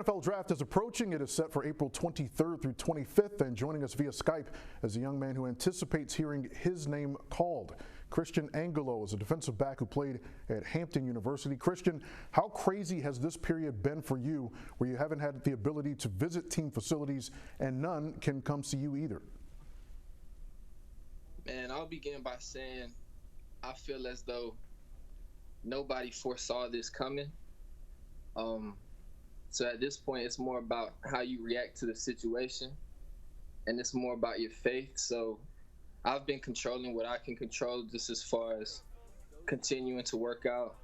NFL draft is approaching. It is set for April 23rd through 25th, and joining us via Skype is a young man who anticipates hearing his name called. Christian Angulo is a defensive back who played at Hampton University. Christian, how crazy has this period been for you where you haven't had the ability to visit team facilities and none can come see you either? Man, I'll begin by saying I feel as though nobody foresaw this coming. So at this point, it's more about how you react to the situation, and it's more about your faith. So I've been controlling what I can control, just as far as continuing to work out,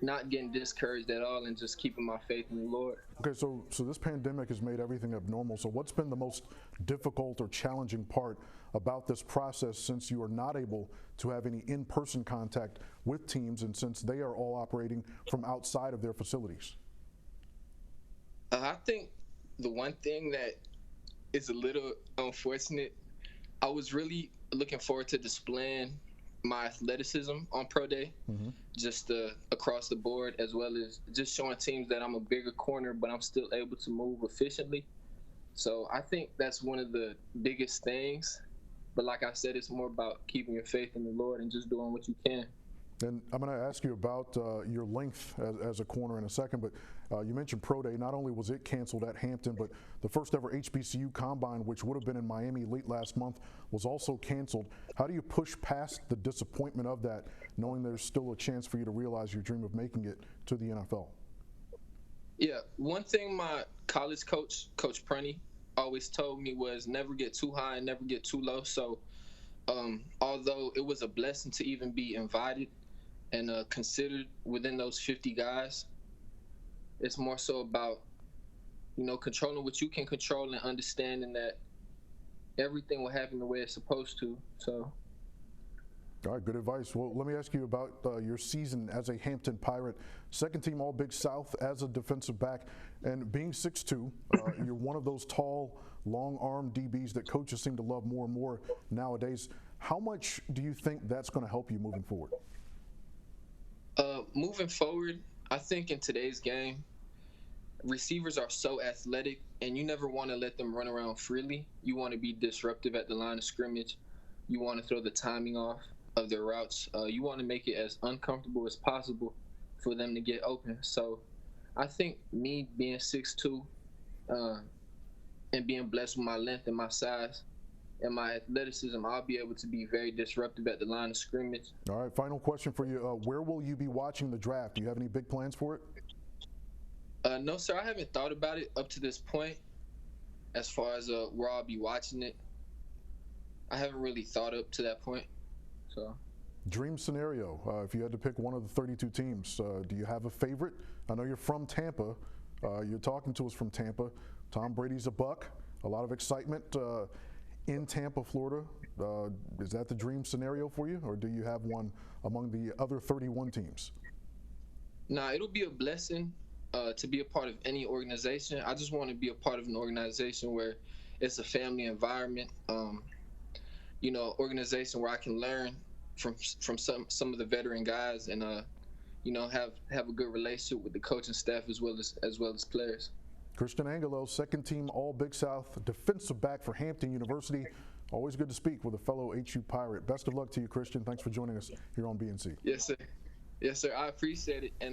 not getting discouraged at all, and just keeping my faith in the Lord. Okay, so this pandemic has made everything abnormal. So what's been the most difficult or challenging part about this process, since you are not able to have any in-person contact with teams and since they are all operating from outside of their facilities? I think the one thing that is a little unfortunate, I was really looking forward to displaying my athleticism on Pro Day, just across the board, as well as just showing teams that I'm a bigger corner, but I'm still able to move efficiently. So I think that's one of the biggest things. But like I said, it's more about keeping your faith in the Lord and just doing what you can. And I'm going to ask you about your length as a corner in a second, but you mentioned Pro Day. Not only was it canceled at Hampton, but the first ever HBCU Combine, which would have been in Miami late last month, was also canceled. How do you push past the disappointment of that, knowing there's still a chance for you to realize your dream of making it to the NFL? Yeah, one thing my college coach, Coach Prunty, always told me was never get too high and never get too low. So although it was a blessing to even be invited and considered within those 50 guys, it's more so about, controlling what you can control and understanding that everything will happen the way it's supposed to. So. All right, good advice. Well, let me ask you about your season as a Hampton Pirate, second team All-Big South as a defensive back, and being 6'2", you're one of those tall, long-arm DBs that coaches seem to love more and more nowadays. How much do you think that's going to help you moving forward? Moving forward, I think in today's game, receivers are so athletic, and you never want to let them run around freely. You want to be disruptive at the line of scrimmage. You want to throw the timing off of their routes. You want to make it as uncomfortable as possible for them to get open. So I think me being 6'2", and being blessed with my length and my size and my athleticism, I'll be able to be very disruptive at the line of scrimmage. All right, final question for you. Where will you be watching the draft? Do you have any big plans for it? No, sir, I haven't thought about it up to this point as far as where I'll be watching it. I haven't really thought up to that point. So, dream scenario, if you had to pick one of the 32 teams, do you have a favorite? I know you're from Tampa. You're talking to us from Tampa. Tom Brady's a Buck. A lot of excitement in Tampa, Florida. Is that the dream scenario for you, or do you have one among the other 31 teams? Nah, it'll be a blessing to be a part of any organization. I just want to be a part of an organization where it's a family environment. Organization where I can learn from some of the veteran guys, and have a good relationship with the coaching staff as well as players. Christian Angulo, second team All-Big South defensive back for Hampton University. Always good to speak with a fellow HU Pirate. Best of luck to you, Christian. Thanks for joining us here on BNC. Yes, sir. Yes, sir. I appreciate it. And